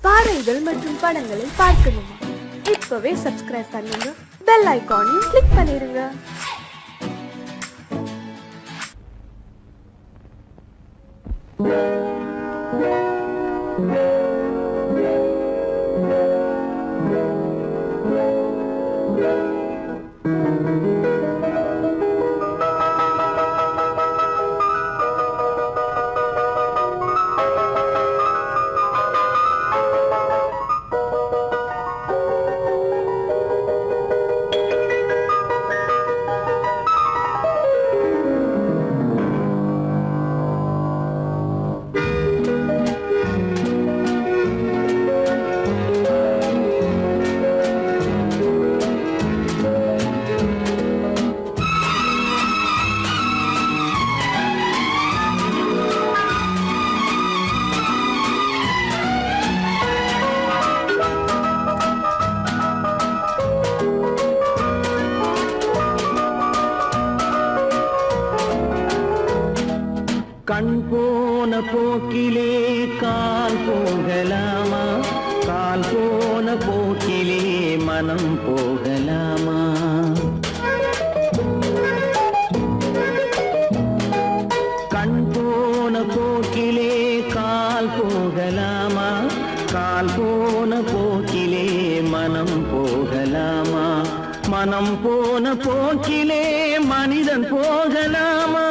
பாடல்கள் மற்றும் படங்களை பார்க்கணுமா? இப்பவே சப்ஸ்கிரைப் பண்ணுங்க, பெல் ஐகானையும் கிளிக் பண்ணிருங்க. கண் போன போக்கிலே கால் போகலாமா? கால் போன போக்கிலே மனம் போகலாமா? கண் போன போக்கிலே கால் போகலாமா? கால் போன போக்கிலே மனம் போகலாமா? மனம் போன போக்கிலே மனிதன் போகலாமா?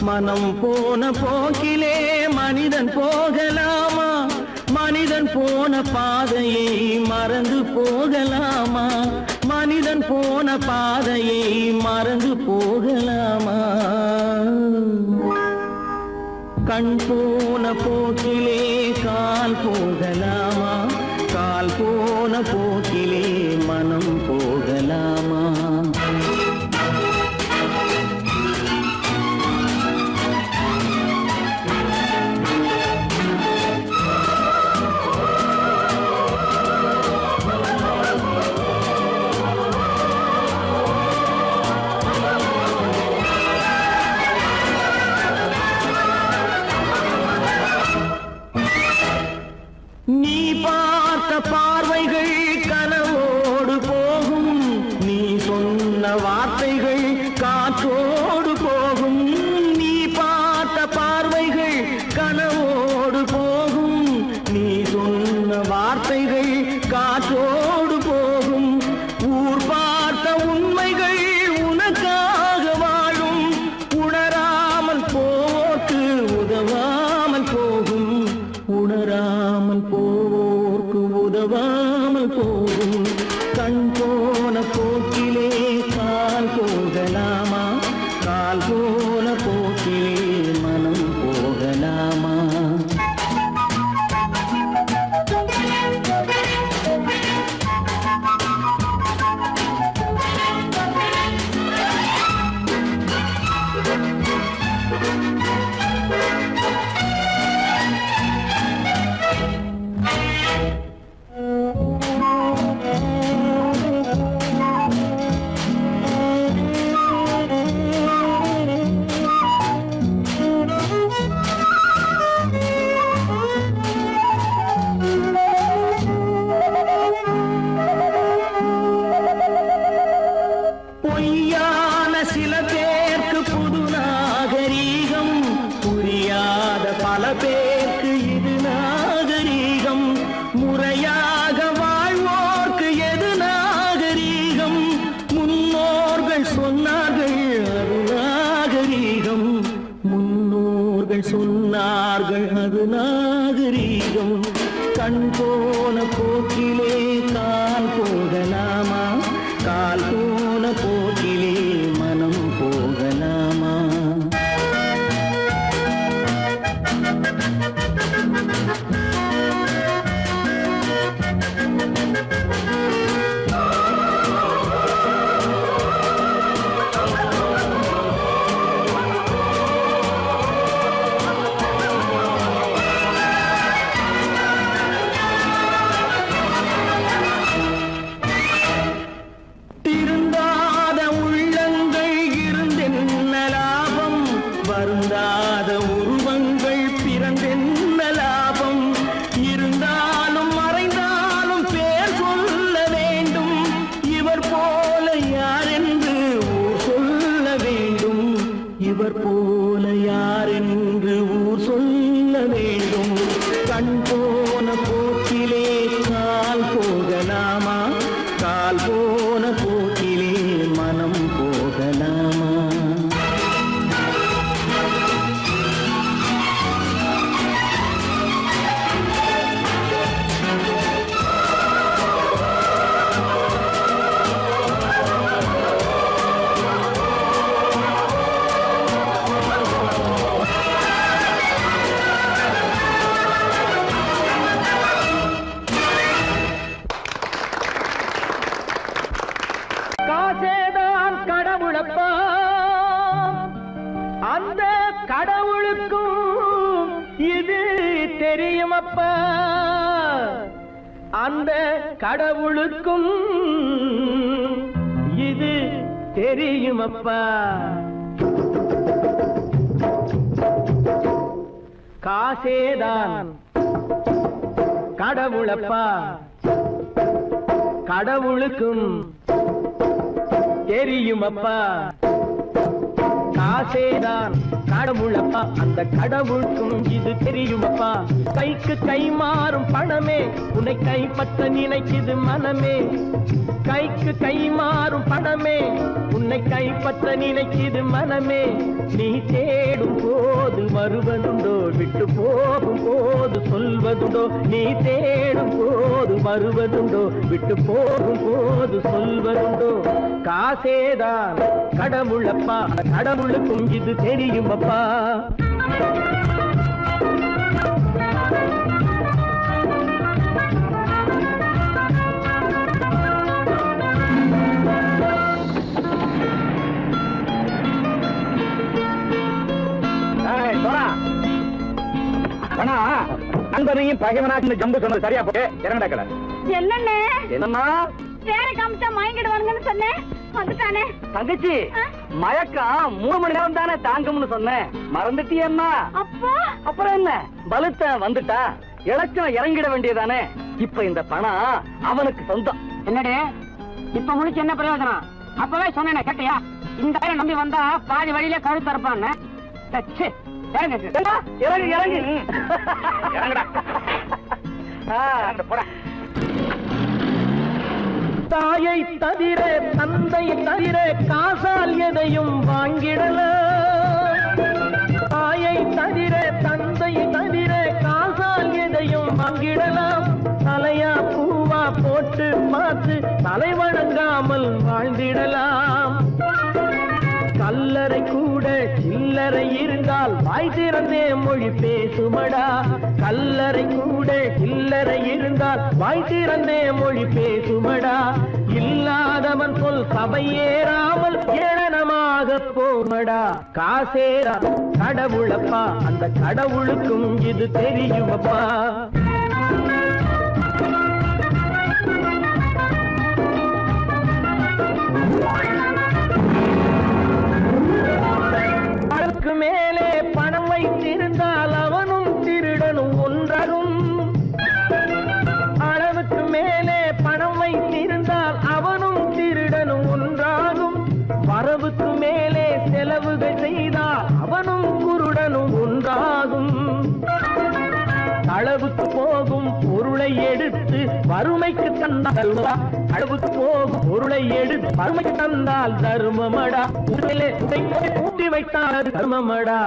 மனம் போன போக்கிலே மனிதன் போகலாமா? மனிதன் போன பாதையை மறந்து போகலாமா? மனிதன் போன பாதையை மறந்து போகலாமா? கண் போன போக்கிலே கால் போகலாமா? கால் போன போக்கிலே மனம் போகலாமா? நீ பார்த்த பார்வைகள் கனவோடு போகும், நீ சொன்ன வார்த்தைகள் காற்றோடு போகும். நீ பார்த்த பார்வைகள் கனவோடு போகும், நீ சொன்ன வார்த்தைகள் காற்றோடு போகும். ஊர் பார்த்த உண்மைகள் உனக்காக வாழும், உணராமல் போக்கு உதவாமல் போகும். உணராமல் போவோர்க்கு உதவாமல் போகும். கண் போன போக்கிலே கால் போகலாமா? கால் போன போக்கிலே மனம் போகலாமா? பொய்யான சில பேருக்கு புது நாகரீகம், புரியாத பல பேருக்கு இது நாகரீகம். முறையாக வாழ்வோர்க்கு எது நாகரீகம்? முன்னோர்கள் சொன்னார்கள் அது நாகரீகம். முன்னோர்கள் சொன்னார்கள் அது நாகரீகம். கண் போன போக்கிலே கால் போகலாமா? கால் போன போக்கிலே மனம் போகலாமா? திருந்தாத போகலாமா? கால் போன போக்கிலே மனம் போகலாமா? காசேதான் கடவுளப்பா, அந்த கடவுளுக்கும் இது தெரியுமப்பா, அந்த கடவுளுக்கும் இது தெரியுமப்பா. காசேதான் கடவுளப்பா, கடவுளுக்கும் தெரியுமப்பா. காசேதான் கடவுளப்பா, அந்த கடவுளுக்கும் இது தெரியுமப்பா. கைக்கு கை மாறும் பணமே உன்னை கைப்பற்ற நினைக்குது மனமே. கைக்கு கை மாறும் பணமே உன்னை கைப்பற்ற நினைக்குது மனமே. நீ தேடும் போது வருவதுண்டோ, விட்டு போகும் போது சொல்வதுண்டோ. நீ தேடும் போது வருவதுண்டோ, விட்டு போகும் போது சொல்வதுண்டோ. காசேதான் கடவுளப்பா, கடவுளுக்கும் இது தெரியுமப்பா. நண்பனையும் பகைவனாக்கு ஜம்பு சொன்னது சரியா போட்டு இறங்கடக்கல. என்னண்ணே என்னம்மா வேற காமிச்சா மயங்கிடுவானுங்கன்னு சொன்னேன், வந்துட்டானே. தங்கச்சி, மயக்கம் 3 மணி நேரம் தானே தாங்கும்னு சொன்னேன், மறந்துட்டியம்மா? அப்போ அப்புறம் என்ன, பலத்த வந்துட்டா இலச்சம் இறங்கிட வேண்டியதானே. இப்ப இந்த பணம் அவனுக்கு சொந்தம். என்னடே இப்ப முடிச்சு என்ன பிரயோஜனம்? அப்பவே சொன்னேன் கேட்டியா? இந்த ஆயிரம் நம்பி வந்தா பாதி வழியில கழுத்து இருப்பான்னு. இறங்கு இறங்கு இறங்குடா. போட. தாயை தவிர தந்தை தவிர காசால் எதையும் வாங்கிடலாம். தாயை தவிர தந்தை தவிர காசால் எதையும் வாங்கிடலாம். தலையா பூவா போட்டு பார்த்து தலை வணங்காமல் வாழ்ந்திடலாம். கல்லறை கூட சில்லறை இருந்தால் வாய் திறந்தே மொழி பேசுமடா. கல்லறை கூட சில்லறை இருந்தால் வாய் திறந்தே மொழி பேசுமடா. இல்லாதவன் சொல் சபையேறாமல் ஏளனமாக போமடா. காசேரா கடவுளப்பா, அந்த கடவுளுக்கும் இது தெரியுமப்பா. அளவுக்கு மேலே பணம் வைத்திருந்தால் அவனும் திருடனும் ஒன்றாகும். அளவுக்கு மேலே பணம் வைத்திருந்தால் அவனும் திருடனும் ஒன்றாகும். வரவுக்கு மேலே செலவுகள் செய்தால் அவனும் குருடனும் ஒன்றாகும். அளவுக்கு போகும் பொருளை எடுத்து வறுமைக்கு தந்தால், அளவுக்கு போகும் பொருளை எடுத்து வறுமைக்கு தந்தால் தர்மமடா. ஊட்டி வைத்தால் தர்மமடா.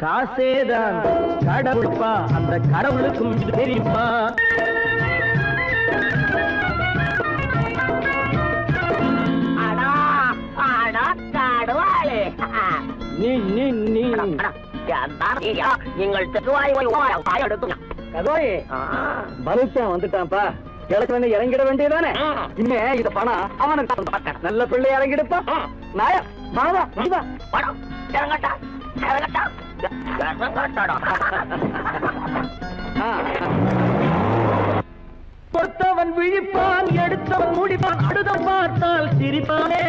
காசேதான் கடவுள்ப்பா, அந்த கடவுளுக்கும் இது தெரியுமா? நீ நீ நீ வந்துட்டான்ப்பா. கிழக்கு வந்து இறங்கிட வேண்டியதானே. இனிமே இத பணம் அவனுக்கு நல்ல பிள்ளை இறங்கிடுப்பா. நாயா வாடா பணம் இறங்கட்டா இறங்கட்டா. பொறுத்தவன் விழிப்பான், எடுத்தவன் முடிப்பான், அடுத்தவன் பார்த்தால் சிரிப்பானே.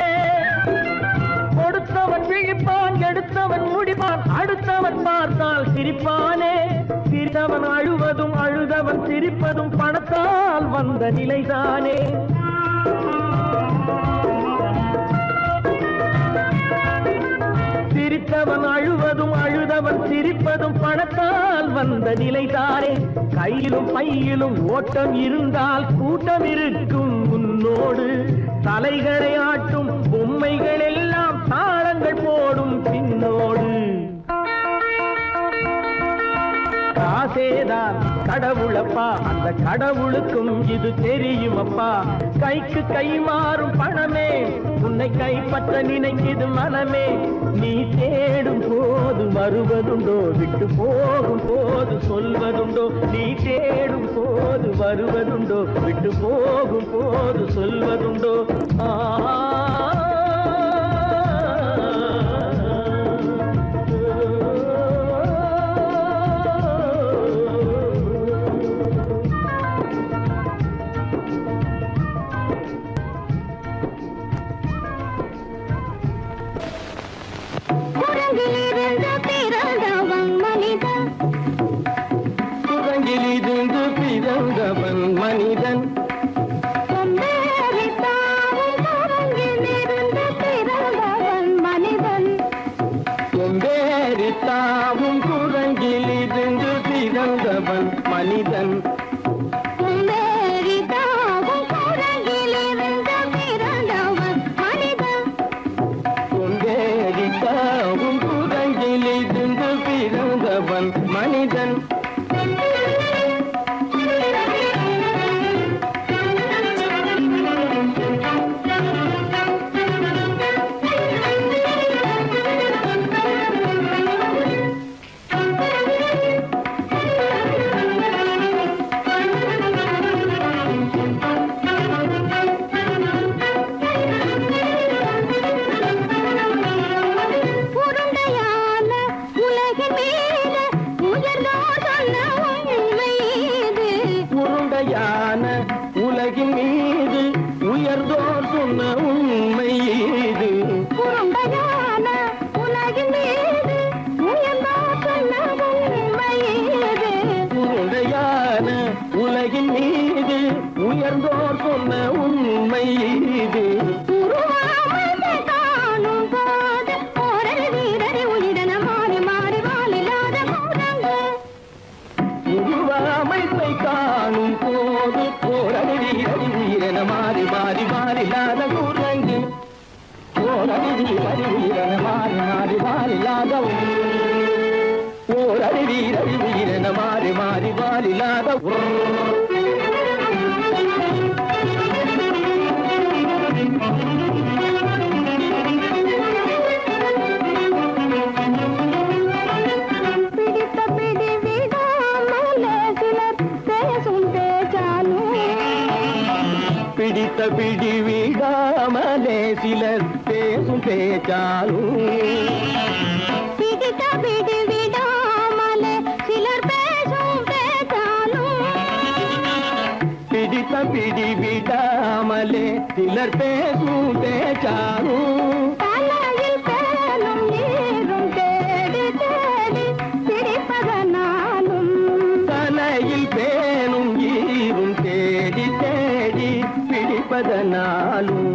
கொடுத்தவன் விழிப்பான், எடுத்தவன் முடிப்பான், அடுத்தவன் பார்த்தால் சிரிப்பானே. சிரித்தவன் அழுவதும் அழுதவன் சிரிப்பதும் பணத்தால் வந்த நிலைதானே. சிரித்த சிரித்தவன் அழுவதும் அழுதவன் சிரிப்பதும் பணத்தால் வந்த நிலைதானே. கையிலும் பையிலும் ஓட்டம் இருந்தால் கூட்டம் இருக்கும் உன்னோடு. தலைகளை ஆட்டும் பொம்மைகள் எல்லாம் தாளங்கள் போடும் பின்னோடு. காசேதான் கடவுளப்பா, அந்த கடவுளுக்கும் இது தெரியுமப்பா. கைக்கு கை மாறும் பணமே உன்னை கைப்பற்ற நினைக்குது மனமே. நீ தேடும் போது வருவதுண்டோ, விட்டு போகும் போது சொல்வதுண்டோ. நீ தேடும் போது வருவதுண்டோ, விட்டு போகும் போது சொல்வதுண்டோ. குரங்கிலிருந்து பிறந்தவன் மனிதன். கொம்பேறித்தாவும் குரங்கிலிருந்து பிறந்தவன் மனிதன். கொம்பேறித்தாவும் குரங்கிலிருந்து பிறந்தவன் மனிதன். உலகின் மீது உயர்ந்தோர் சொன்ன உண்மை இது. உருண்டையான உலகின் மீது உயர்ந்தோர் சொன்ன உண்மை இது. உருண்டையான உலகின் மீது உயர்ந்தோர் சொன்ன உண்மை இது. உருவாமை காணும் போது ஓரடி வீரடி உயிரின மாறி மாறி வாழில்லாத குரங்கு. உருவாமைப்பை காணும் போது போரடி வீரடி உயிரென மாறி மாறி வாழில்லாத குரங்கு. போரடி வீரடி உயிரென மாறி மாறி வாழில்லாத போரடி வீரடி உயிரென மாறி மாறி வாழில்லாத பிடித்த பிடி விடாமலே சிலர் பேசும் பேச்சாலும். பிடித்த பிடி விடாமலே சிலர் பேசும் பேச்சாலும். பிடித்த பிடி விடாமலே சிலர் பேசும் பேச்சாலும். பிடித்த பிடி விடாமலே சிலர் பேசும் பேச்சாலும். தலையில் பேனும் நீரும் தேடி தேடி பிடிப்பதனாலும். தலையில் பேனும் ஈரும் தேடி தேடி பிடிப்பதனாலும்.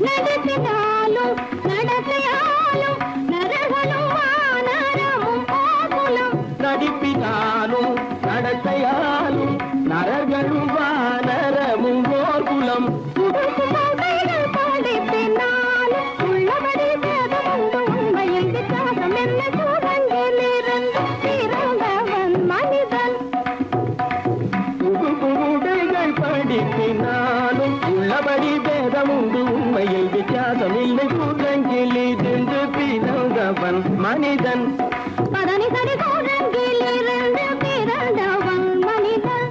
நடத்தினாலும் நடத்தையாலும் நரகனும் வானரமும் கோகுலம். நடிப்பினாலும் நடத்தையாலும் நரர்களும் வானரமும் ஓர்குலம். உடுக்குமோகைகள் படிப்பினாலும் உள்ளபடி வேதம் உண்டு உண்மையில் வித்தியாசம் என்ன. சூழங்கிலிருந்து பிறந்தவன் மனிதன். உடைகள் படிப்பினாலும் உள்ளபடி பேதம் உண்டு உண்மையில் வித்தியாசம் இல்லை. குரங்கிலிருந்து பிறந்தவன் மனிதன். பதனி சரி சூழங்கிலிருந்து பிறந்தவன் மனிதன்.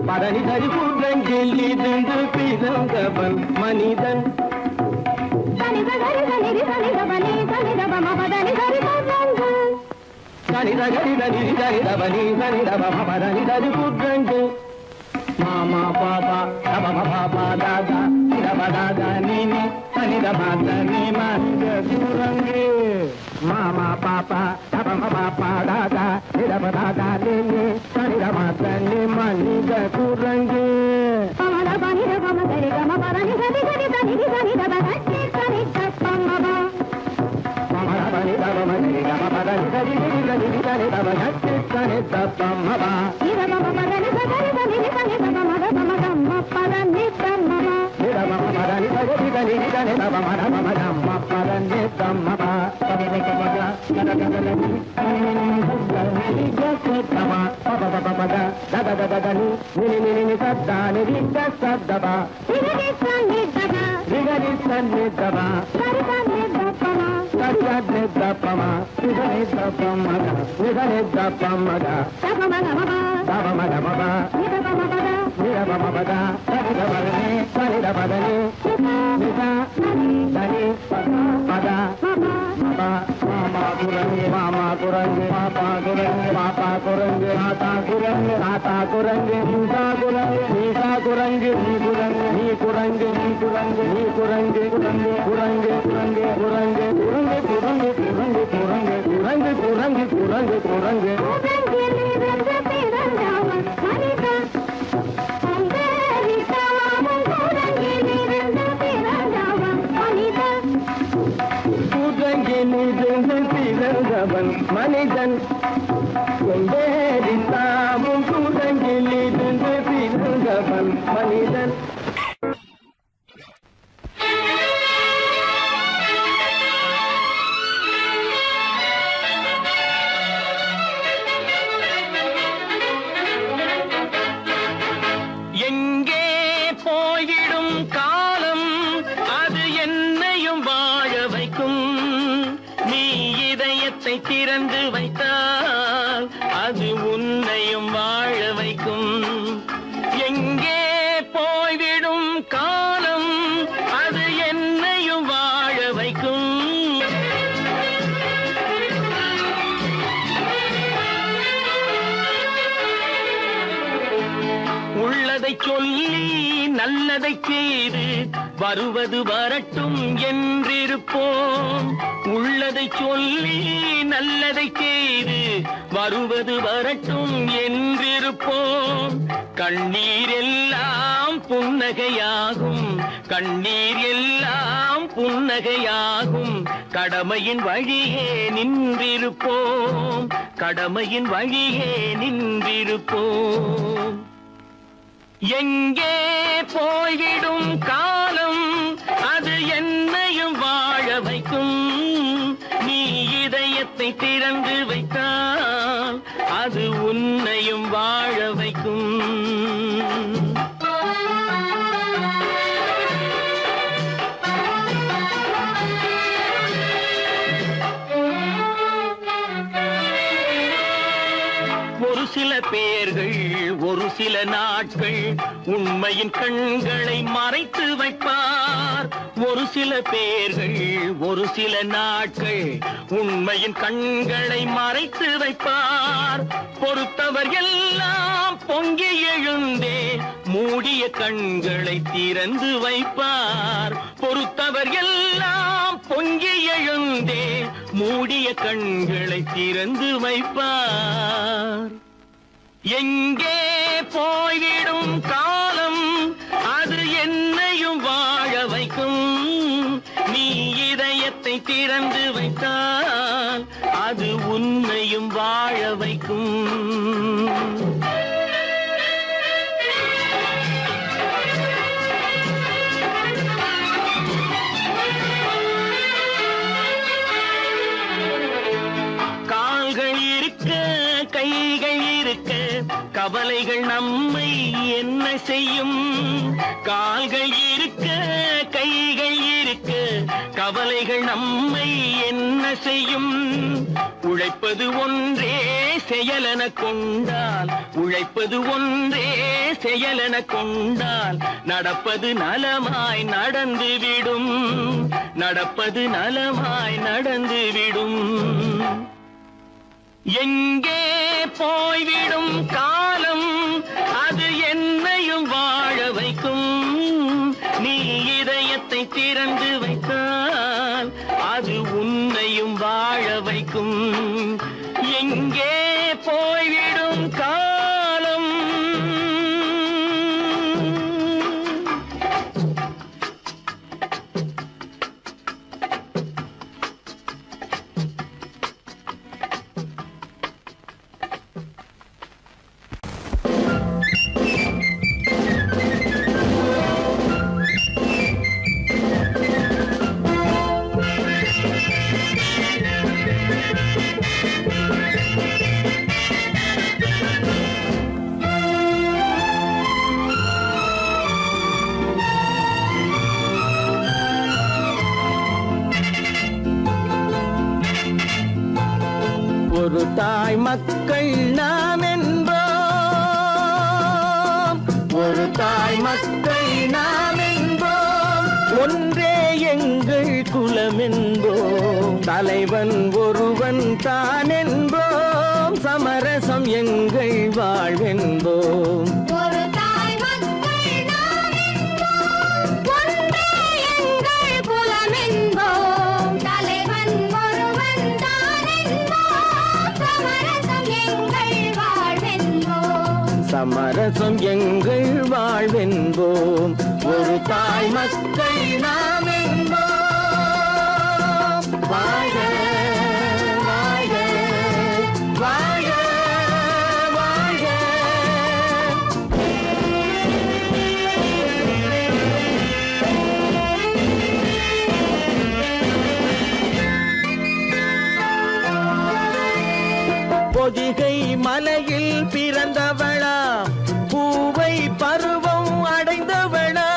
பதனி சரி குரங்கிலிருந்து பிறந்தவன் மனிதன். தனித சரி தனிதி தனிதபனி தனிதபம பதனி சரி குரங்கு. தனித கரித நிதி தனிதபனி தனிதபம பதனி சரி குரங்கு. மாமா பாபா தபம பாபா தாதா இதப தாதா நீனி தனிதப தனி மனித குரங்கு. மாமா பாப்பா தபம பாப்பா தாதா இதப தாதா நீனி தனிதப தனி மனித குரங்கு. பமத பனித பம சரி கம பதனி சரி சரி தனிதி தனிதப கட்டி சரி தப்பமபா. பமத பம்மபா నిరమమదని సగరి దని దని మమ మమ పద నిత్తమమ నిరమమదని సగరి దని దని మమ పదని తమ్మబా పదగమగ గదగదని నిని గసతమ పదపపద దదదదని నిని సద్దాని విద్దసద్దబా నిరని సన్నిధమ రిగని సన్నిధమ సరిదని దప్పమ సరిగని దప్పమ నిగని దప్పమగ నిగని దప్పమగ తపమగమమ తపమగమబ నిరమమద నిరమమద సరిగమని సరిగమదని నిద దని పద మామా కురంగి పాపా కురంగి పాపా కురంగి మాతా కురంగి మాతా కురంగి నీతా కురంగి నీతా కురంగి నీ కురంగి నీ కురంగి నీ కురంగి నీ కురంగి కురంగి కురంగి కురంగి కురంగి కురంగి కురంగి కురంగి కురంగి కురంగి కురంగి కురంగి కురంగి కురంగి నిరంజ తిరంజామ మనిత అందేరితామ కురంగి నిరంజ తిరంజామ మనిత குரங்கி நீதிருந்து பிறந்தவன் மனிதன் கொண்டேறித்தாவும் குரங்கி நீதிருந்து பிறந்தவன் மனிதன் எங்கே போயிடும் காலம் அது என்னையும் வாழ வைக்கும் நீ இதயத்தை திறந்து வைத்தால் அது உன்னையும் வாழ வைக்கும் எங்கே போய்விடும் காலம் அது என்னையும் வாழ வைக்கும் உள்ளதை சொல்லி நல்லதை செய்து வருவது வரட்டும் என்றிருப்போம் உள்ளதை சொல்லி நல்லதை செய்து வருவது வரட்டும் என்றிருப்போம் கண்ணீர் எல்லாம் புன்னகையாகும் கண்ணீர் எல்லாம் புன்னகையாகும் கடமையின் வழியே நின்றிருப்போம் கடமையின் வழியே நின்றிருப்போம் எங்கே போய்விடும் காலம் அது என்னையும் வாழ வைக்கும் நீ இதயத்தை திறந்து வைத்தால் அது உன்னையும் வாழ வைக்கும் ஒரு சில பேர்கள் ஒரு சில நாட்கள் உண்மையின் கண்களை மறைத்து வைப்பார் ஒரு சில பேர்கள் ஒரு சில நாட்கள் உண்மையின் கண்களை மறைத்து வைப்பார் பொறுத்தவர் எல்லாம் பொங்கி எழுந்தே மூடிய கண்களை திறந்து வைப்பார் பொறுத்தவர் எல்லாம் பொங்கி எழுந்தே மூடிய கண்களை திறந்து வைப்பார் எங்கே போய்விடும் காலம் அது என்னையும் வாழ வைக்கும் நீ இதயத்தை திறந்து வைத்தால் அது உன்னையும் வாழ வைக்கும் கால்கள் இருக்க கைகள் இருக்க கவலைகள் நம்மை என்ன செய்யும் கால்கள் இருக்க கைகள் இருக்க கவலைகள் நம்மை என்ன செய்யும் உழைப்பது ஒன்றே செயலென கொண்டால் உழைப்பது ஒன்றே செயலென கொண்டால் நடப்பது நலமாய் நடந்துவிடும் நடப்பது நலமாய் நடந்துவிடும் எங்கே போய்விடும் காலம் அது என்னையும் வாழ வைக்கும் நீ இதயத்தை திறந்து வைத்தால் அது உன்னையும் வாழ வைக்கும் எங்கே போய்விடும் காலம் தாய் மக்கள் நாம் என்போம், ஒரு தாய் மக்கள் நாம் என்போம், ஒன்றே எங்கள் குலம் என்போம், தலைவன் ஒருவன் தான் என்போம், சமரசம் எங்கள் வாழ்வென்போம். ஒரு தாய் மக்கள் நாம் என்போம், ஒன்றே எங்கள் குலம் என்போம், தலைவன் ஒருவன் தான் என்போம், சமரசம் எங்கள் வாழ்வென்போம். சமரசம் எங்கள் வாழ்வென்போம், ஒரு தாய் மக்கள் நாம் என்போம். வாழ்க வாழ்க வாழ்க வாழ்க. பொதிகை மலையில் பிறந்தவளா, பூவை பருவம் அடைந்தவளா,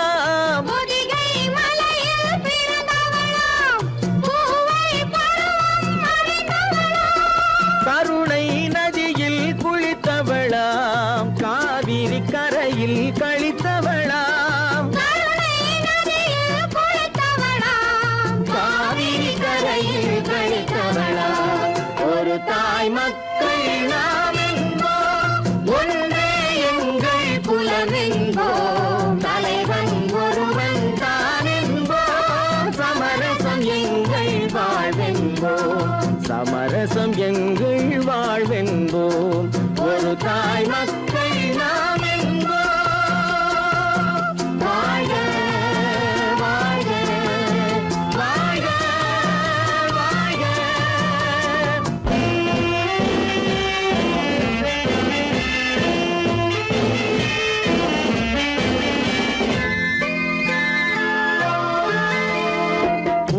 பொதிகை மலையில் பிறந்தவளாம், பூவை பருவம் அடைந்தவளாம், கருணை நதியில் குளித்தவளாம், காவிரி கரையில் கழித்தவளாம், கருணை நதியில் குளித்தவளாம், காவிரி கரையில் கழித்தவளாம், ஒரு தாய் மக்கள் நாம் என்போம், ஒன்றே எங்கள் குலம் என்போம், தலைவன் ஒருவன் தான் என்போம், சமரசம் எங்கள் வாழ்வென்போம், சமரசம் எங்கள் வாழ்வென்போம், ஒரு தாய் மக்கள் நாம் என்போம். வாழ்க வாழ்க வாழ்க வாழ்க.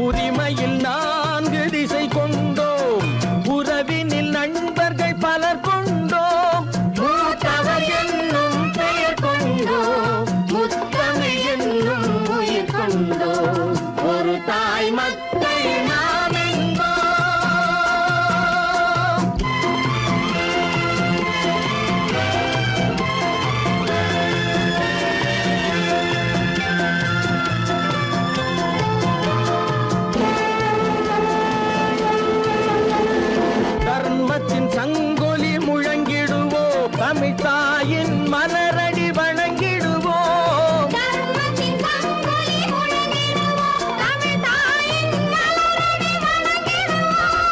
உரிமையில் 4 திசை கொண்டோம், உறவினில் நண்பர்கள் பலர் கொண்டோம், மூத்தவர் என்னும் பெயர் கொண்டோம், முத்தமிழ் என்னும் உயிர் கொண்டோம், ஒரு தாய் மக்கள் நாம் என்போம். தர்மத்தின் சங்கொலி முழங்கிடுவோம், தமிழ் தாயின் மலரடி வணங்கிடுவோம், தர்மத்தின் சங்கொலி முழங்கிடுவோம், தமிழ் தாயின் மலரடி வணங்கிடுவோம்,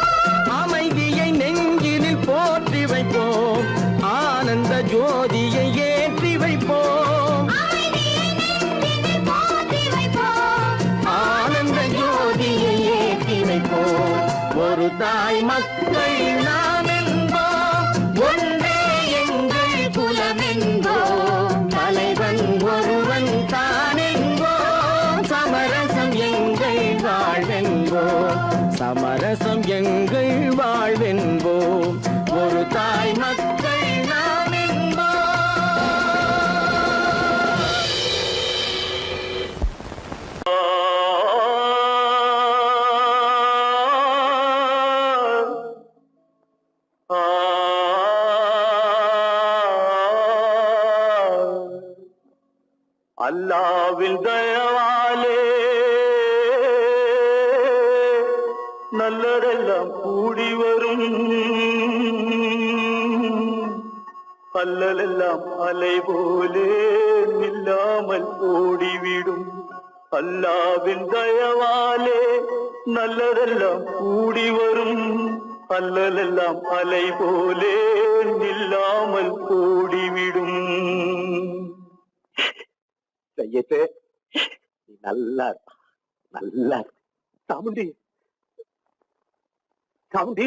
அமைதியை நெஞ்சினில் போற்றி வைப்போம், ஆனந்த ஜோதியை ஏற்றி வைப்போம், அமைதியை நெஞ்சினில் போற்றி வைப்போம், ஆனந்த ஜோதியை ஏற்றி வைப்போம், ஒரு தாய் மக்கள் நாம் என்போம், ஒன்றே எங்கள் குலம் என்போம், தலைவன் ஒருவன் தான் என்போம், சமரசம் எங்கள் வாழ்வென்போம், சமரசம் எங்கள் வாழ்வென்போம், ஒரு தாய் மக்கள் நாம் அல்லாவின் தயவாலே நல்லதெல்லாம் கூடி வரும், அல்லலெல்லாம் அலை போலே நில்லாமல் ஓடிவிடும், அல்லாவின் தயவாலே நல்லதெல்லாம் கூடி வரும், அல்லலெல்லாம் அலை போலே நில்லாமல் ஓடிவிடும். கையத்தே நீ நல்லா இருப்பா, நல்லா இருப்பா. சாமுண்டி சாமுண்டி,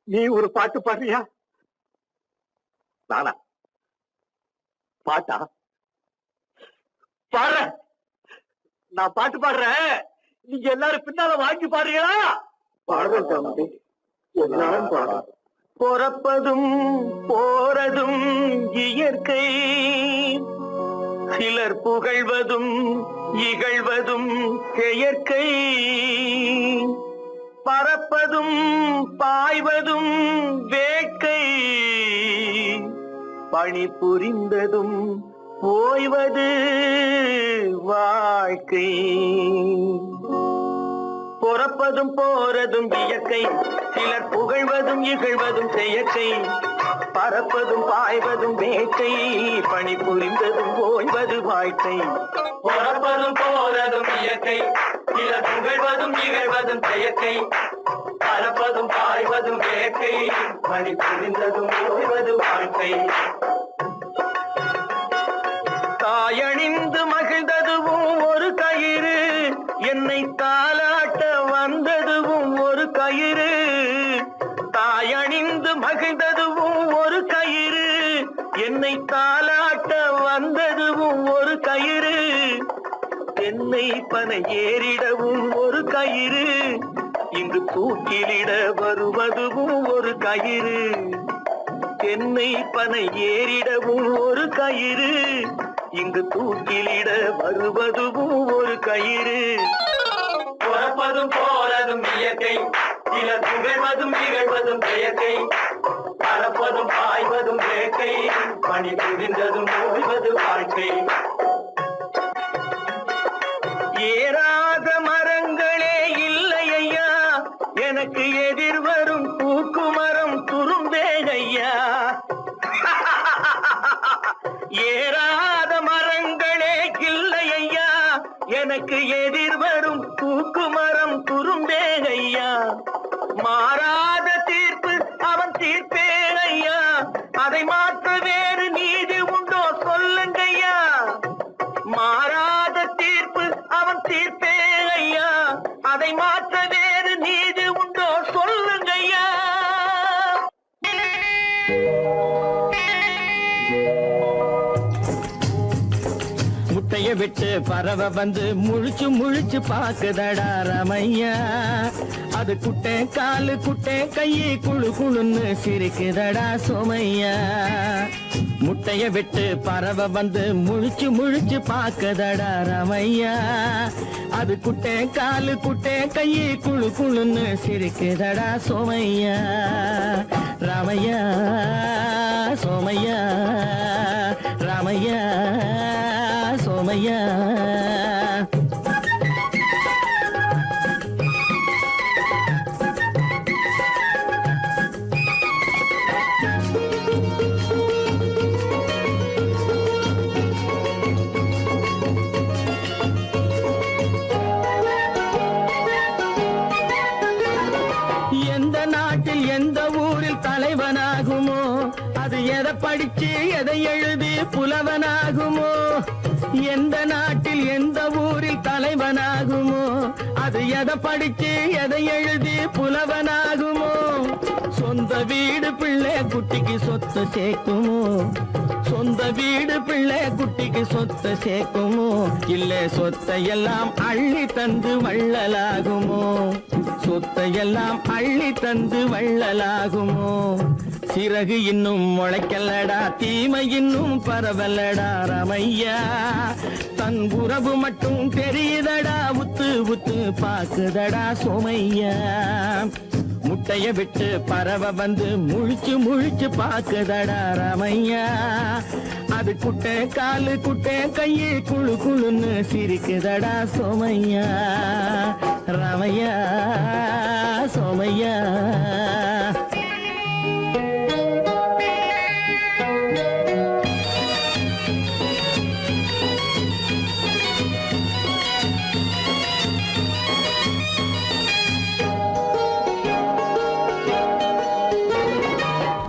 நீ ஒரு பாட்டு பாடுறியா? நானா பாட்டா பாடுற? நான் பாட்டு பாடுறேன், நீங்க எல்லாரும் பின்னால வாங்கி பாடுறீங்களா? பாடுறேன் சாமுண்டி, எல்லாரும் பாடு. பிறப்பதும் போறதும் இயற்கை, சிலர் புகழ்வதும் இகழ்வதும் செயற்கை, பறப்பதும் பாய்வதும் வேட்கை பணி புரிந்ததும் ஓய்வது வாழ்க்கை பொறப்பதும் போறதும் இயற்கை சிலர் புகழ்வதும் இகழ்வதும் செயற்கை பறப்பதும் பாய்வதும் வேட்கை பணி புரிந்ததும் ஓய்வது வாழ்க்கை பொறப்பதும் போறதும் இயற்கை சிலர் புகழ்வதும் இகழ்வதும் செயற்கை பறப்பதும் பாய்வதும் வேட்கை பணி புரிந்ததும் ஓய்வது வாழ்க்கை தாயணிந்து மகிழ்ந்ததுவும் ஒரு கயிறு என்னை தாலாட்ட வந்ததுவும் ஒரு கயிறு தாயணிந்து மகிழ்ந்ததுவும் ஒரு கயிறு என்னை தாலாட்ட வந்ததுவும் ஒரு கயிறு தென்னை பனை ஏறிடவும் ஒரு கயிறு இங்கு தூக்கிலிட வருவதுவும் ஒரு கயிறு தென்னை பனை ஏறிடவும் ஒரு கயிறு இங்கு தூக்கிலிட வருவதுவும் ஒரு கயிறு பொறப்பதும் போறதும் இயற்கை சிலர் புகழ்வதும் நிகழ்வதும் செயற்கை பறப்பதும் பாய்வதும் வேட்கை பணி புரிந்ததும் ஓய்வது வாழ்க்கை ஏறாத மரங்களே இல்லை ஐயா எனக்கு எதிர் வரும் பூக்குமரம் துரும்பே ஐயா ஏறாத மரங்களே இல்லை ஐயா எனக்கு எதிர் வரும் பூக்குமரம் துரும்பே ஐயா மாறாத தீர்ப்பு அவன் தீர்ப்பே ஐயா அதை மாற்ற வேறு நீதி உண்டோ சொல்லுங்கய்யா மாறாத தீர்ப்பு அவன் தீர்ப்பே ஐயா அதை மாற்ற வேறு நீதி உண்டோ சொல்லுங்கய்யா முட்டைய விட்டு பறவை வந்து முழிச்சு முழிச்சு பாக்குதடா ரமையா அது குட்டை காலு குட்டை கையை குழு குழுன்னு சிரிக்குதடா சோமையா முட்டைய விட்டு பறவை வந்து முழிச்சு முழிச்சு பாக்குதடா ரமையா அது குட்டை காலு குட்டை கையை குழு குழுன்னு சிரிக்குதடா சோமையா ராமையா சோமையா ராமையா சோமையா எந்த நாட்டில் எந்த ஊரில் தலைவனாகுமோ அது எதை படிச்சு எதை எழுதி புலவனாகுமோ எந்த நாட்டில் எந்த ஊரில் தலைவனாகுமோ அது எதை படிச்சு எதை எழுதி புலவனாகுமோ சொந்த வீடு பிள்ளை குட்டிக்கு சொத்து சேர்க்குமோ சொந்த வீடு பிள்ளை குட்டிக்கு சொத்து சேர்க்குமோ இல்ல சொத்தையெல்லாம் அள்ளி தந்து வள்ளலாகுமோ சொத்தையெல்லாம் அள்ளி தந்து வள்ளலாகுமோ சிறகு இன்னும் முளைக்கல்லடா தீமை இன்னும் பரவலடா ரமையா தன் உறவு மட்டும் தெரியுதடா உத்து உத்து பாக்குதடா சோமையா முட்டைய விட்டு பறவை வந்து முழிச்சு முழிச்சு பாக்குதடா ரமையா அது குட்டை காலு குட்டை கையை குழு குழுன்னு சிரிக்குதடா சோமையா ரமையா சோமையா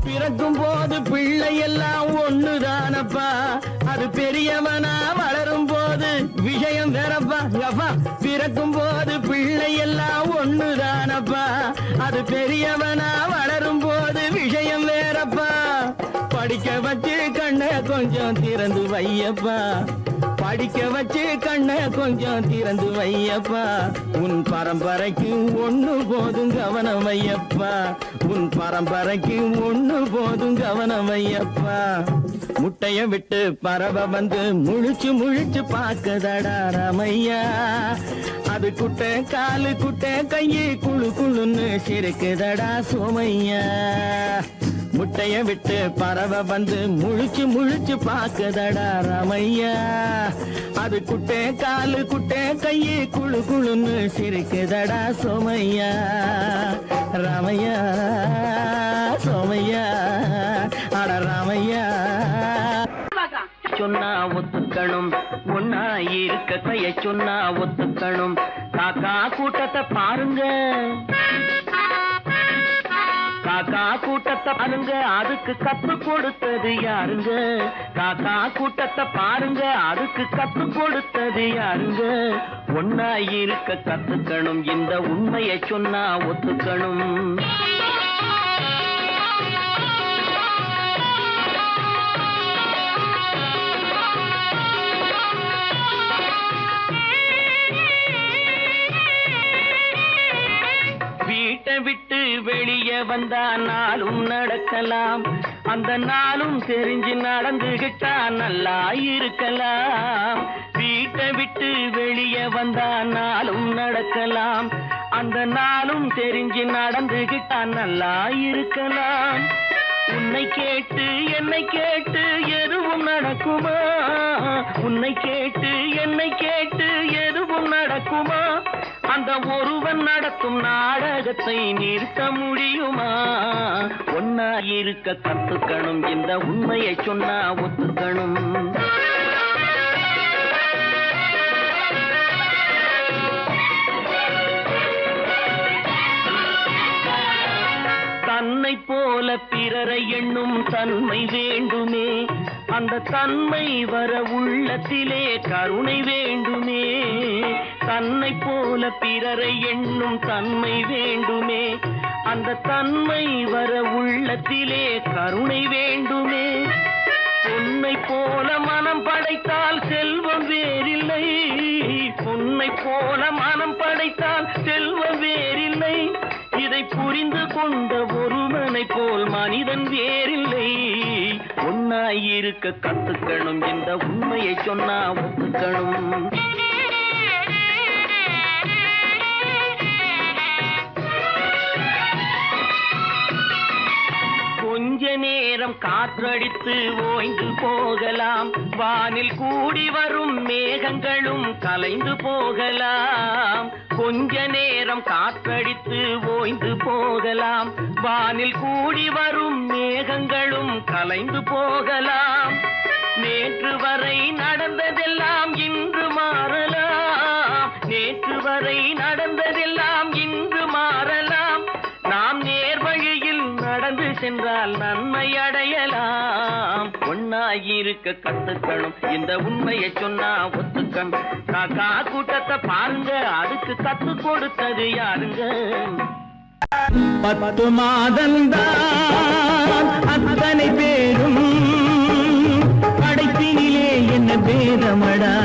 பிறக்கும் போது பிள்ளை எல்லாம் ஒண்ணுதானப்பா அது பெரியவனா வளரும் போது விஷயம் வேறப்பா அப்பா பிறக்கும் போது பிள்ளை எல்லாம் ஒண்ணுதானப்பா அது பெரியவனா வளரும் போது விஷயம் வேறப்பா படிக்க வச்சு கண்ணை கொஞ்சம் திறந்து வையப்பா படிக்க வச்சு கண்ணை கொஞ்சம் திறந்து வையப்பா உன் பரம்பரைக்கு ஒண்ணு போதும் கவனம் வையப்பா உன் பரம்பரைக்கு ஒண்ணு போதும் கவனம் வையப்பா முட்டைய விட்டு பறவை வந்து முழிச்சு முழிச்சு பாக்குதடா ராமையா. அது குட்டை காலு குட்டை கையை குழு குழுன்னு சிரிக்குதடா சோமையா. முட்டைய விட்டு பறவை வந்து முழிச்சு முழிச்சு பாக்குதடா ராமையா. அது குட்டை காலு குட்டை கையை குழு குழுன்னு சிரிக்குதடா சோமையா. ராமையா சோமையா அட ராமையா. சொன்னா ஒத்துக்கணும், ஒன்னா இருக்க கைய சொன்னா ஒத்துக்கணும். காக்கா கூட்டத்தை பாருங்க, காக்கா கூட்டத்தை பாருங்க, அதுக்கு கத்து கொடுத்தது யாருங்க? காக்கா கூட்டத்தை பாருங்க, அதுக்கு கத்து கொடுத்தது யாருங்க? ஒன்னா இருக்க கத்துக்கணும், இந்த உண்மையை சொன்னா ஒத்துக்கணும். வீட்டை விட்டு வெளியே வந்தா நாளும் நடக்கலாம், அந்த நாளும் தெரிஞ்சு நடந்துகிட்டா நல்லா இருக்கலாம். வீட்டை விட்டு வெளியே வந்தா நாளும் நடக்கலாம், அந்த நாளும் தெரிஞ்சு நடந்துகிட்டா நல்லா இருக்கலாம். உன்னை கேட்டு என்னை கேட்டு எதுவும் நடக்குமா? உன்னை கேட்டு என்னை கேட்டு எதுவும் நடக்குமா? அந்த ஒருவன் நடத்தும் நாடகத்தை நிறுத்த முடியுமா? ஒன்னா இருக்க கத்துக்கணும், இந்த உண்மையை சொன்னா ஒத்துக்கணும். தன்னை போல பிறரை எண்ணும் தன்மை வேண்டுமே, அந்த தன்மை வர உள்ளத்திலே கருணை வேண்டுமே. தன்னை போல பிறரை எண்ணும் தன்மை வேண்டுமே, அந்த தன்மை வர உள்ளத்திலே கருணை வேண்டுமே. பொன்னை போல மனம் படைத்தால் செல்வம் வேறில்லை, பொன்னை போல மனம் படைத்தால் செல்வம் வேறில்லை. இதை புரிந்து கொண்ட ஒருவனை போல் மனிதன் வேறில்லை. ஒன்னாயிருக்க கத்துக்கணும், இந்த உண்மையை சொன்னா ஒத்துக்கணும். கொஞ்ச நேரம் காற்றடித்து ஓய்ந்து போகலாம், வானில் கூடி வரும் மேகங்களும் கலைந்து போகலாம். கொஞ்ச நேரம் காற்றடித்து ஓய்ந்து போகலாம், வானில் கூடி வரும் மேகங்களும் கலைந்து போகலாம். நேற்று வரை நடந்ததெல்லாம் இன்று மாறலாம், நேற்று வரை நடந்ததெல்லாம் இன்று மாறலாம். நாம் நேர்வழியில் நடந்து சென்றால் நன்மை அடையலாம். ஒன்னாயிருக்க கத்துக்கணும், இந்த உண்மையை சொன்னா ஒத்துக்கணும். காக்கா கூட்டத்தை பாருங்க, அதுக்கு கத்து கொடுத்தது யாருங்க? 10 மாதந்தான் அத்தனை பேரும் படைப்பினிலே என்ன பேதமடா.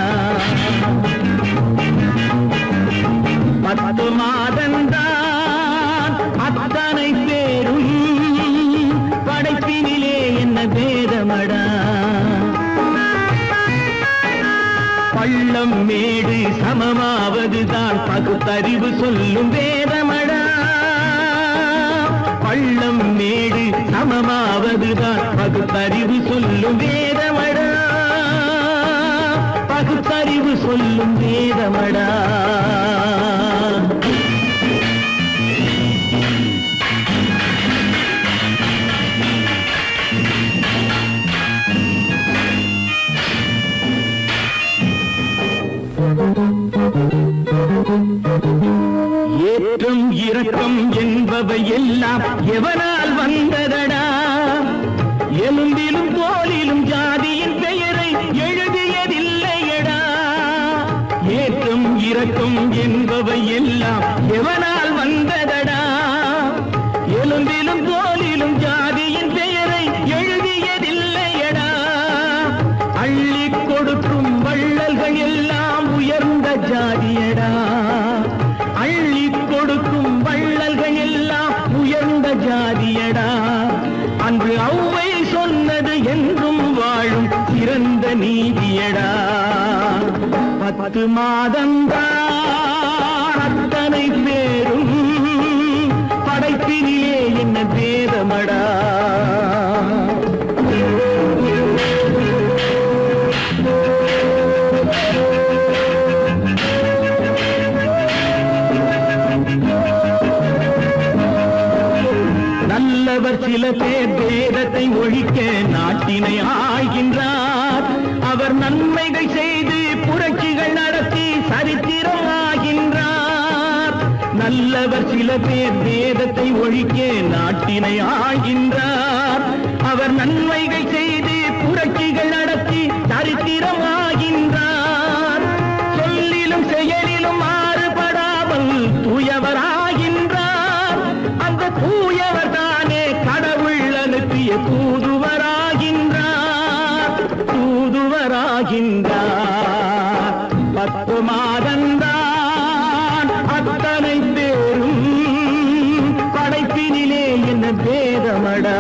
10 மாதந்தான் அத்தனை பேரும் படைப்பினிலே என்ன பேதமடா. பள்ளம் மேடு சமமாவதுதான் பகுத்தறிவு சொல்லும் வேதமடா. பள்ளம் மேடு சமமாவதுதான் பகுத்தறிவு சொல்லும் வேதமடா. பகுத்தறிவு சொல்லும் வேதமடா. ஏற்றம் இரக்கம் என்பவை எல்லாம் எவனால் வந்ததடா. எலும்பிலும் தோலிலும் ஜாதியின் பெயரை எழுதியதில்லையடா. ஏற்றம் இரக்கம் என்பவை எல்லாம் எவனால் வந்ததடா. எலும்பிலும் தோலிலும் ஜாதியின் பெயரை எழுதியதில்லையடா. அள்ளி கொடுக்கும் வள்ளல்கள் எல்லாம் உயர்ந்த ஜாதியடா. அள்ளி கொடுக்கும் வள்ளல்கள் எல்லாம் உயர்ந்த ஜாதியடா. அன்று ஔவை சொன்னது என்றும் வாழ நீதியடா 10 மாதந்தான் அத்தனை பேரும் படைப்பினிலே என்ன பேதமடா நல்லவர் சில பேர் வேதத்தை ஒழிக்க நாட்டினை ஆள்கின்றார் அவர் நன்மைகள் செய்து புரட்சிகள் நடத்தி சரித்திரம் ஆகின்றார் நல்லவர் சில பேர் வேதத்தை ஒழிக்க நாட்டினை ஆள்கின்றார் அவர் நன்மைகள் செய்து புரட்சிகள் நடத்தி சரித்திரம் ஆகின்றார் சொல்லிலும் செயலிலும் மாறுபடாமல் தூயவராகின்றார் அந்த தூயவர் தானே கடவுள் அனுப்பிய தூதுவராகின்றார் 10 மாதந்தான் அத்தனை பேரும் படைப்பினிலே என்ன பேதமடா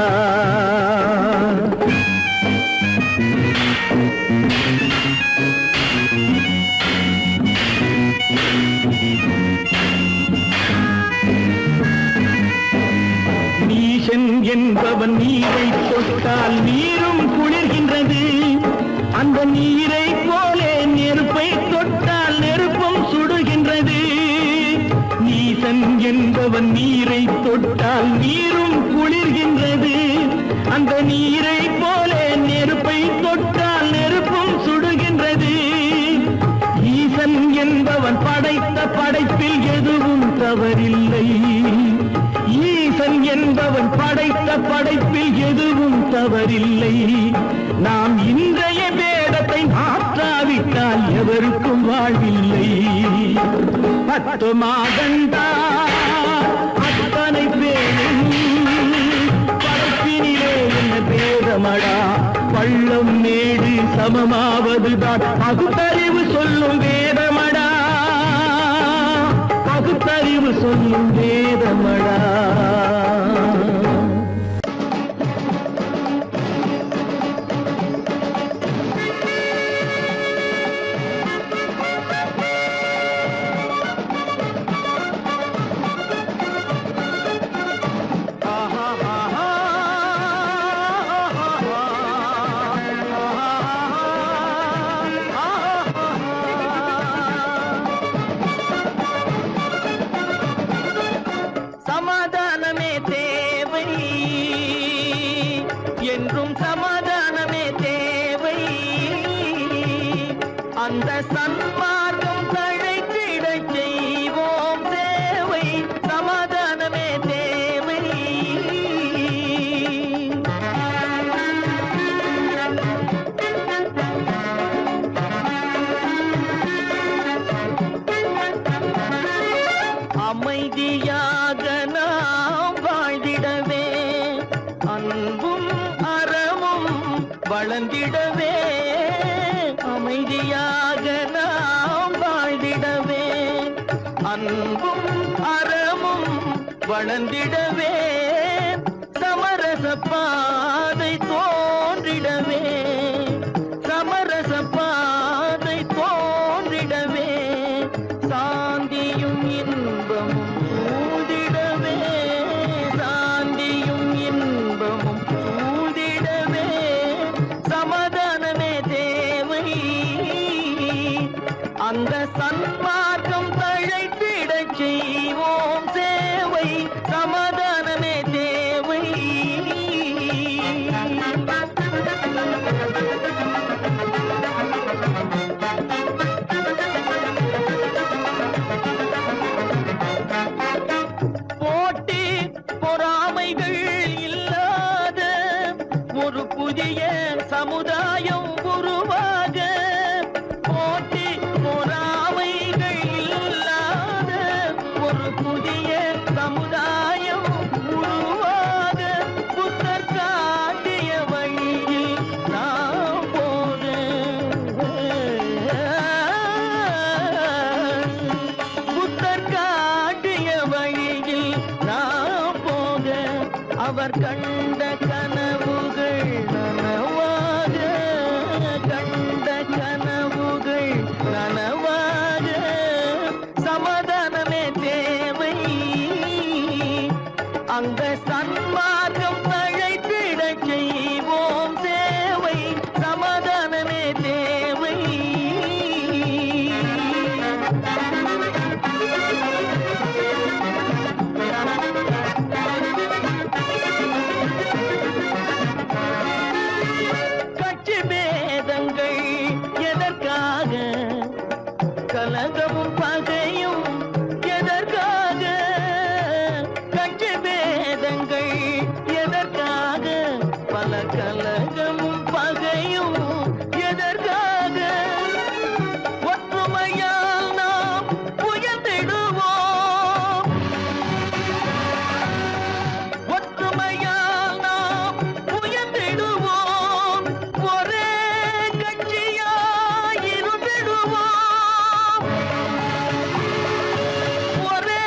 நீசன் என்பவன் நீரை தொட்டால் நீரும் குளிர்கின்றது அந்த நீரை போலே நெருப்பை தொட்டால் நெருப்பும் சுடுகின்றது நீசன் என்பவன் நீரை தொட்டால் நீரும் குளிர்கின்றது அந்த நீரை போலே நெருப்பை தொட்டால் நெருப்பும் சுடுகின்றது ஈசன் என்பவன் படைத்த படைப்பில் எதுவும் தவறில்லை ஈசன் என்பவன் படைத்த படைப்பில் எதுவும் தவறில்லை நாம் இன்றைய வேதத்தை மாற்றாவிட்டால் எவருக்கும் வாழ்வில்லை 10 மாதந்தான் அத்தனை பேரும் படைப்பினிலே என்ன பேதமடா பள்ளம் மேடு சமமாவதுதான் பகுத்தறிவு சொல்லும் வேதமடா பகுத்தறிவு சொல்லும் வேதமடா சமாதானமே தேவை என்றும் சமாதானமே தேவை அந்த சன்மார்க்கம் தழைத்திடச் செய்வோம் தேவை சமாதானமே தேவை அமைதியாக நாம் வாழ்ந்திடவே அன்பும் அறமும் வளர்ந்திடவே அமைதியாக நாம் வாழ்ந்திடவே அன்பும் அறமும் வளர்ந்திடவே சமரச பாதை தோன்றிடவே சமரச பாதை தோன்றிடவே சாந்தியும் இன்பமும் சூழ்ந்திடவே சாந்தியும் இன்பமும் சூழ்ந்திடவே சமாதானமே தேவை அந்த சன்மார்க்கம் தழைத்திடச் செய்வோம் சேவை சமாதானமே தேவை போட்டி பொறாமைகள் இல்லாத ஒரு புதிய சமுதாயம் உருவாக போட்டி பொறாமைகள் இல்லாத ஒரு புதிய சமுதாயம் உருவாக புத்தர் காட்டிய வழியில் நாம் போக புத்தர் காட்டிய வழியில் நாம் போக அவர் கண்ட கனவுகள் நனவாக கண்ட கலகமும் பகையும் எதற்காக? கட்சி பேதங்கள் எதற்காக? பல கலகமும் பகையும் எதற்காக? ஒற்றுமையால் நாம் உயர்ந்திடுவோம். ஒற்றுமையால் நாம் உயர்ந்திடுவோம். ஒரே கட்சியாய் இருந்திடுவோம். ஒரே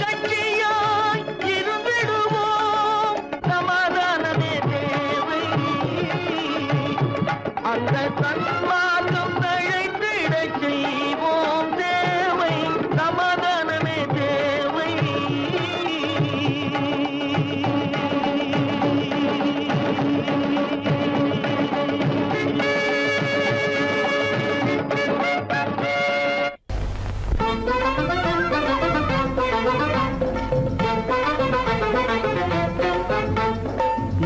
கட்சியாய் இருந்திடுவோம். சமாதானமே தேவை. அந்த சன்மார்க்கம் தழைத்திடச் செய்வோம் தேவை. சமாதானமே தேவை.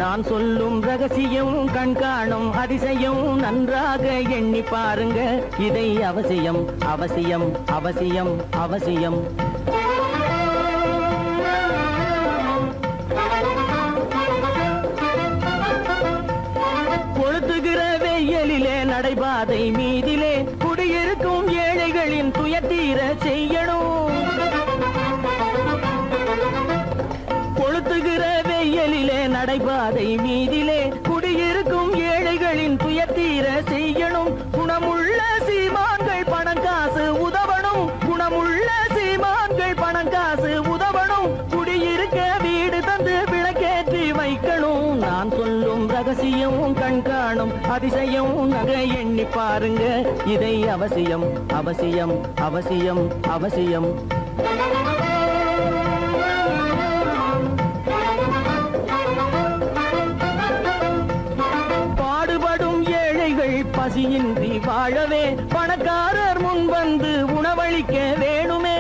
நான் சொல்லும் ரகசியம் கண்காணும் அதிசயம் நன்றாக எண்ணி பாருங்க. இதை அவசியம் அவசியம் அவசியம் அவசியம். கொளுத்துகிற வெயிலிலே நடைபாதை மீதிலே குடியிருக்கும் ஏழைகளின் துயத்தீர செய்யணும். கொளுத்துகிற வெயிலிலே நடைபாதை மீதிலே குடியிருக்கும் ஏழைகளின் துயத்தீர செய்யணும். குணமுள்ள சீமான்கள் பணம் காசு உதவணும். குணமுள்ள சீமான்கள் பணம் காசு உதவணும். குடியிருக்க வீடு தந்து விளக்கேற்றி வைக்கணும். நான் சொல்லும் ரகசியம் கண்காணும் அதிசயம் நகை எண்ணி பாருங்க. இதை அவசியம் அவசியம் அவசியம் அவசியம். பாடுபடும் ஏழைகள் பசியின்றி வாழவே பணக்காரர் முன் வந்து உணவளிக்க வேணுமே.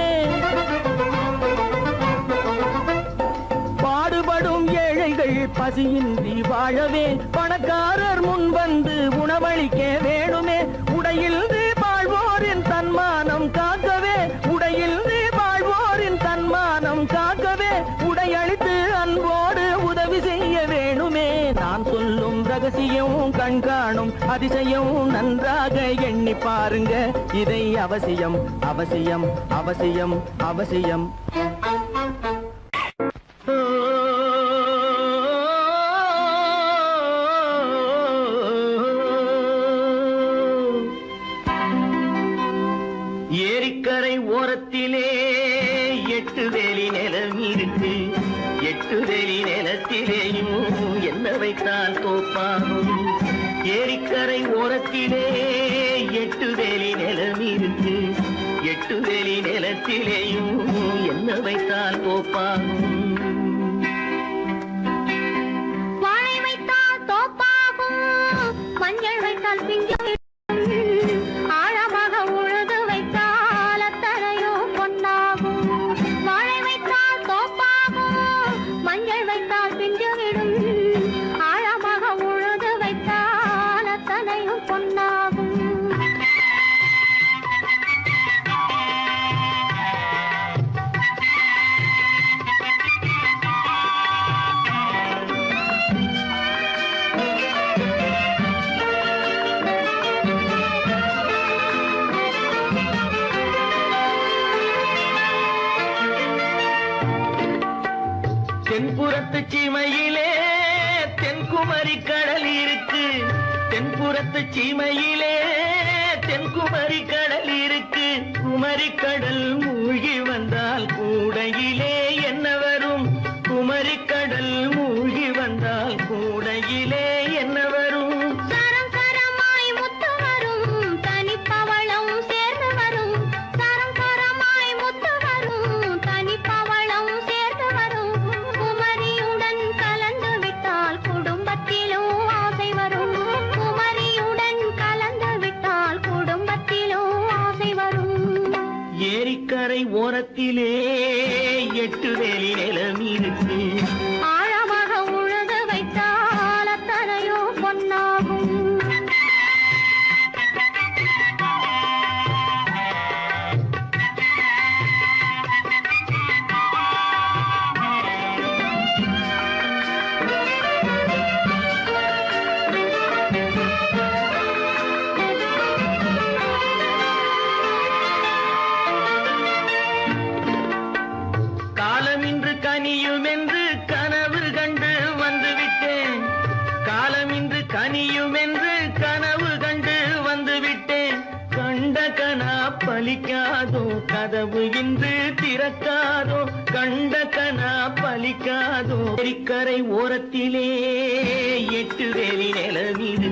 பாடுபடும் ஏழைகள் பசியின்றி வாழவே பணக்காரர் முன் வந்து உணவளிக்க வேணுமே. உடையின்றி வாழ்வோரின் தன்மானம் காக்கவே. உடையின்றி வாழ்வோரின் தன்மானம் காக்கவே உடையளித்து அன்போடு உதவி செய்ய வேணுமே. நான் சொல்லும் ரகசியம் கண்காணும் அதிசயம் நன்றாக எண்ணி பாருங்க. இதை அவசியம் அவசியம் அவசியம் அவசியம். ஏரிக்கரை ஓரத்திலே 8 வேலி நிலம் இருக்கு. 8 வேலி நிலத்திலேயும் என்ன வைத்தால் தோப்பாகும். ஏரிக்கரை ஓரத்திலே 8 வேலி நிலம் இருக்கு. 8 வேலி நிலத்திலேயும் என்ன வைத்தால் தோப்பாகும். வாழை வைத்தால் தோப்பாகும், மஞ்சள் வைத்தால் பிஞ்சு, ஆழமாக உழுது வைத்தால் அத்தனையோ பொன்னாகும். வாழை வைத்தால் தோப்பாகும், மஞ்சள் வைத்தால் பிஞ்சு விடும், ஆழமாக உழுது வைத்தால் அத்தனையோ பொன்னாகும். தென்புறத்து சீமையிலே தென்குமரி கடல் இருக்கு. தென்புறத்து சீமையிலே தென்குமரி கடல் இருக்கு. குமரி கடல் மூழ்கி வந்தால் கூடையிலே என்ன வரும்? குமரி கடல் மூழ்கி வந்தால் கூடையிலே என்ன வரும்? சரம் சரமாய் முத்து வரும், தனிப்பவளம் சேர்ந்து வரும். சரம் சரமாய் முத்து வரும், தனிப்பவளம் சேர்ந்து வரும். குமரியுடன் கலந்து விட்டால் குடும்பத்திலும் ஆசை வரும். குமரியுடன் கலந்து விட்டால் குடும்பத்திலும் ஆசை வரும். ஏரிக்கரை ஓரத்திலே 8 வேலி நிலம் இருக்கு. ஆழமாக உழுது வைத்தால் அத்தனையோ பொன்னாகும். பலிக்காதோ கதவு இன்று திறக்காதோ கண்ட கனா பலிக்காதோ கரை ஓரத்திலே 8 வேலி நிலமீது